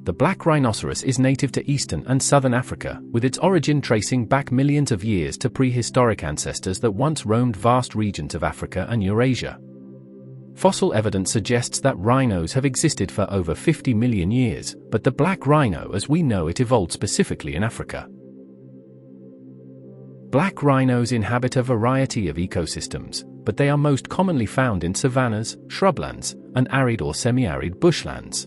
The black rhinoceros is native to eastern and southern Africa, with its origin tracing back millions of years to prehistoric ancestors that once roamed vast regions of Africa and Eurasia. Fossil evidence suggests that rhinos have existed for over 50 million years, but the black rhino as we know it evolved specifically in Africa. Black rhinos inhabit a variety of ecosystems, but they are most commonly found in savannas, shrublands, and arid or semi-arid bushlands.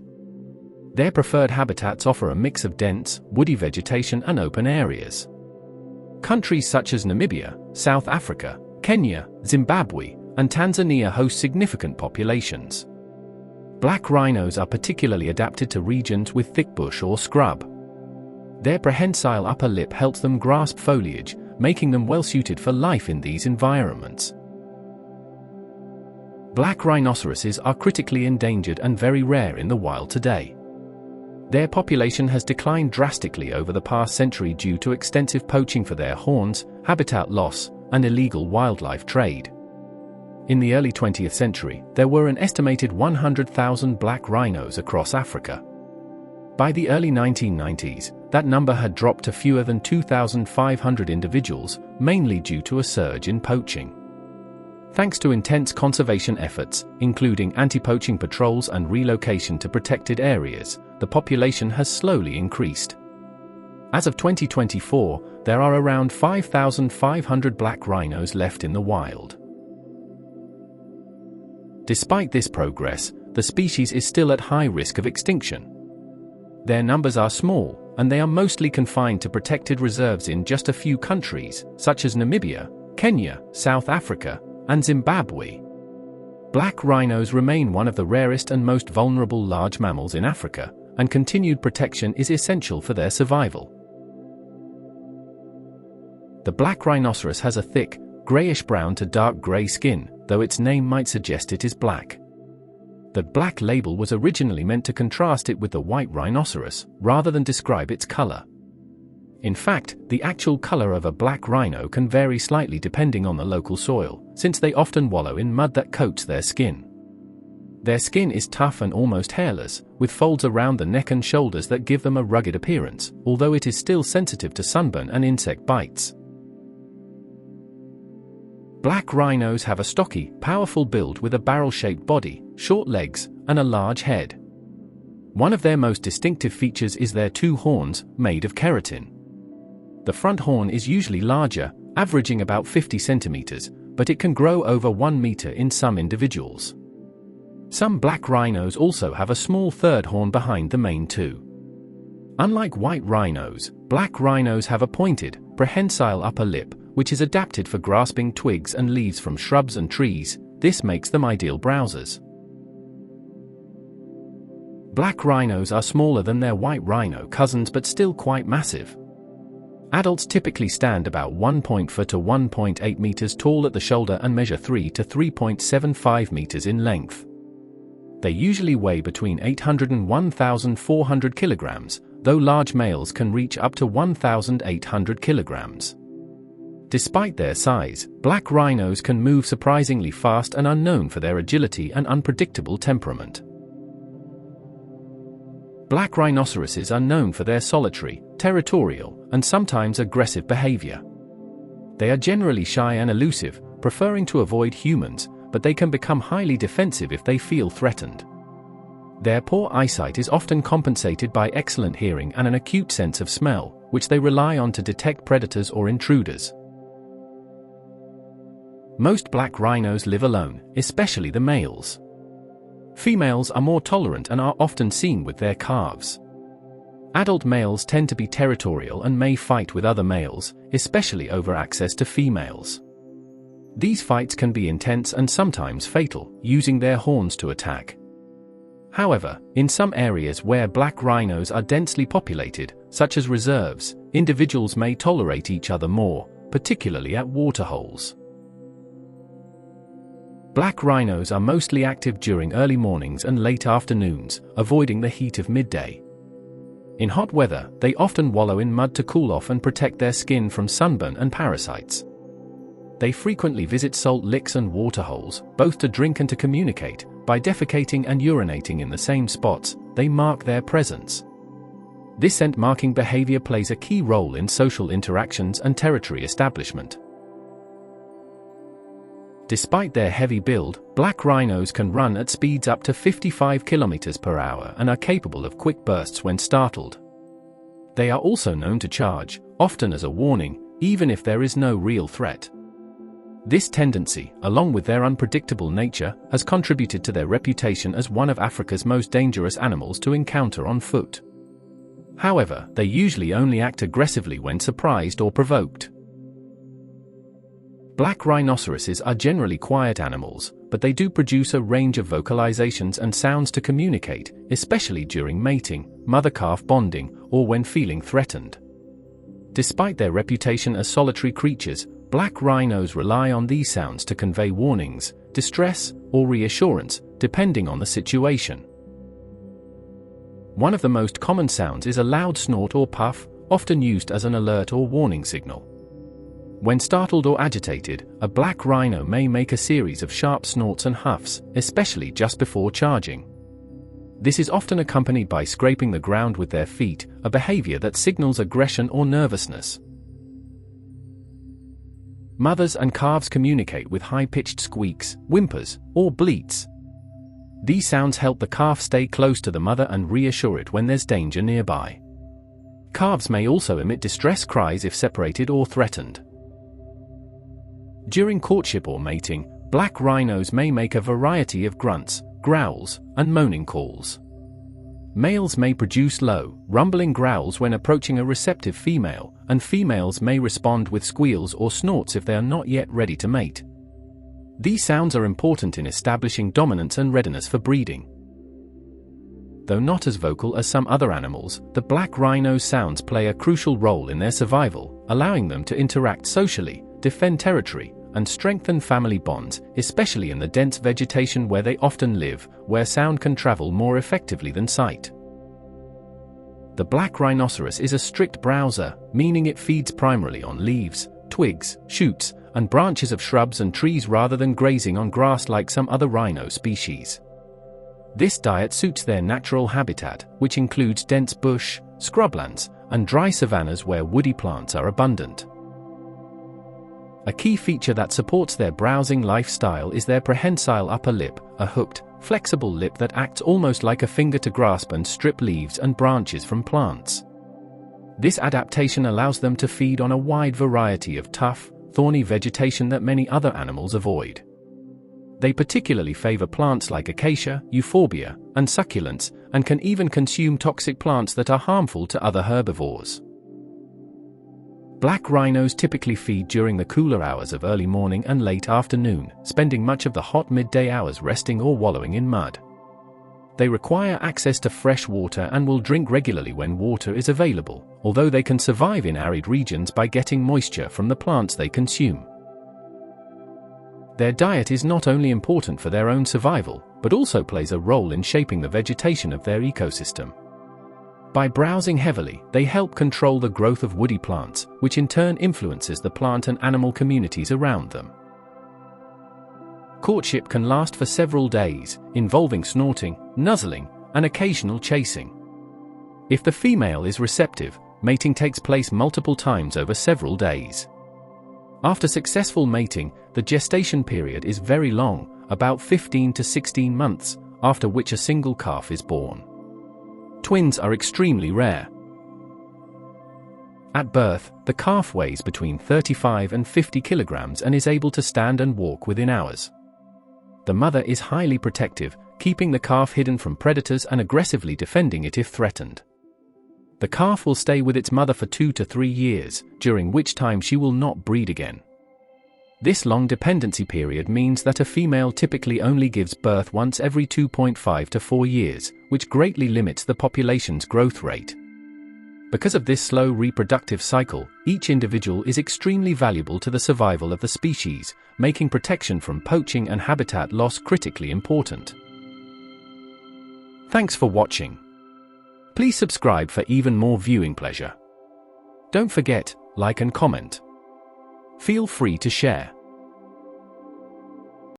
Their preferred habitats offer a mix of dense, woody vegetation and open areas. Countries such as Namibia, South Africa, Kenya, Zimbabwe, and Tanzania host significant populations. Black rhinos are particularly adapted to regions with thick bush or scrub. Their prehensile upper lip helps them grasp foliage, making them well-suited for life in these environments. Black rhinoceroses are critically endangered and very rare in the wild today. Their population has declined drastically over the past century due to extensive poaching for their horns, habitat loss, and illegal wildlife trade. In the early 20th century, there were an estimated 100,000 black rhinos across Africa. By the early 1990s, that number had dropped to fewer than 2,500 individuals, mainly due to a surge in poaching. Thanks to intense conservation efforts, including anti-poaching patrols and relocation to protected areas, the population has slowly increased. As of 2024, there are around 5,500 black rhinos left in the wild. Despite this progress, the species is still at high risk of extinction. Their numbers are small, and they are mostly confined to protected reserves in just a few countries, such as Namibia, Kenya, South Africa, and Zimbabwe. Black rhinos remain one of the rarest and most vulnerable large mammals in Africa, and continued protection is essential for their survival. The black rhinoceros has a thick, grayish-brown to dark gray skin, though its name might suggest it is black. The black label was originally meant to contrast it with the white rhinoceros, rather than describe its color. In fact, the actual color of a black rhino can vary slightly depending on the local soil, since they often wallow in mud that coats their skin. Their skin is tough and almost hairless, with folds around the neck and shoulders that give them a rugged appearance, although it is still sensitive to sunburn and insect bites. Black rhinos have a stocky, powerful build with a barrel-shaped body, short legs, and a large head. One of their most distinctive features is their two horns, made of keratin. The front horn is usually larger, averaging about 50 centimeters, but it can grow over 1 meter in some individuals. Some black rhinos also have a small third horn behind the main two. Unlike white rhinos, black rhinos have a pointed, prehensile upper lip, which is adapted for grasping twigs and leaves from shrubs and trees. This makes them ideal browsers. Black rhinos are smaller than their white rhino cousins but still quite massive. Adults typically stand about 1.4 to 1.8 meters tall at the shoulder and measure 3 to 3.75 meters in length. They usually weigh between 800 and 1,400 kilograms, though large males can reach up to 1,800 kilograms. Despite their size, black rhinos can move surprisingly fast and are known for their agility and unpredictable temperament. Black rhinoceroses are known for their solitary, territorial, and sometimes aggressive behavior. They are generally shy and elusive, preferring to avoid humans, but they can become highly defensive if they feel threatened. Their poor eyesight is often compensated by excellent hearing and an acute sense of smell, which they rely on to detect predators or intruders. Most black rhinos live alone, especially the males. Females are more tolerant and are often seen with their calves. Adult males tend to be territorial and may fight with other males, especially over access to females. These fights can be intense and sometimes fatal, using their horns to attack. However, in some areas where black rhinos are densely populated, such as reserves, individuals may tolerate each other more, particularly at waterholes. Black rhinos are mostly active during early mornings and late afternoons, avoiding the heat of midday. In hot weather, they often wallow in mud to cool off and protect their skin from sunburn and parasites. They frequently visit salt licks and waterholes, both to drink and to communicate. By defecating and urinating in the same spots, they mark their presence. This scent marking behavior plays a key role in social interactions and territory establishment. Despite their heavy build, black rhinos can run at speeds up to 55 km per hour and are capable of quick bursts when startled. They are also known to charge, often as a warning, even if there is no real threat. This tendency, along with their unpredictable nature, has contributed to their reputation as one of Africa's most dangerous animals to encounter on foot. However, they usually only act aggressively when surprised or provoked. Black rhinoceroses are generally quiet animals, but they do produce a range of vocalizations and sounds to communicate, especially during mating, mother-calf bonding, or when feeling threatened. Despite their reputation as solitary creatures, black rhinos rely on these sounds to convey warnings, distress, or reassurance, depending on the situation. One of the most common sounds is a loud snort or puff, often used as an alert or warning signal. When startled or agitated, a black rhino may make a series of sharp snorts and huffs, especially just before charging. This is often accompanied by scraping the ground with their feet, a behavior that signals aggression or nervousness. Mothers and calves communicate with high-pitched squeaks, whimpers, or bleats. These sounds help the calf stay close to the mother and reassure it when there's danger nearby. Calves may also emit distress cries if separated or threatened. During courtship or mating, black rhinos may make a variety of grunts, growls, and moaning calls. Males may produce low, rumbling growls when approaching a receptive female, and females may respond with squeals or snorts if they are not yet ready to mate. These sounds are important in establishing dominance and readiness for breeding. Though not as vocal as some other animals, the black rhino's sounds play a crucial role in their survival, allowing them to interact socially, defend territory, and strengthen family bonds, especially in the dense vegetation where they often live, where sound can travel more effectively than sight. The black rhinoceros is a strict browser, meaning it feeds primarily on leaves, twigs, shoots, and branches of shrubs and trees rather than grazing on grass like some other rhino species. This diet suits their natural habitat, which includes dense bush, scrublands, and dry savannas where woody plants are abundant. A key feature that supports their browsing lifestyle is their prehensile upper lip, a hooked, flexible lip that acts almost like a finger to grasp and strip leaves and branches from plants. This adaptation allows them to feed on a wide variety of tough, thorny vegetation that many other animals avoid. They particularly favor plants like acacia, euphorbia, and succulents, and can even consume toxic plants that are harmful to other herbivores. Black rhinos typically feed during the cooler hours of early morning and late afternoon, spending much of the hot midday hours resting or wallowing in mud. They require access to fresh water and will drink regularly when water is available, although they can survive in arid regions by getting moisture from the plants they consume. Their diet is not only important for their own survival, but also plays a role in shaping the vegetation of their ecosystem. By browsing heavily, they help control the growth of woody plants, which in turn influences the plant and animal communities around them. Courtship can last for several days, involving snorting, nuzzling, and occasional chasing. If the female is receptive, mating takes place multiple times over several days. After successful mating, the gestation period is very long, about 15 to 16 months, after which a single calf is born. Twins are extremely rare. At birth, the calf weighs between 35 and 50 kilograms and is able to stand and walk within hours. The mother is highly protective, keeping the calf hidden from predators and aggressively defending it if threatened. The calf will stay with its mother for 2 to 3 years, during which time she will not breed again. This long dependency period means that a female typically only gives birth once every 2.5 to 4 years, which greatly limits the population's growth rate. Because of this slow reproductive cycle, each individual is extremely valuable to the survival of the species, making protection from poaching and habitat loss critically important. Thanks for watching. Please subscribe for even more viewing pleasure. Don't forget, like and comment. Feel free to share.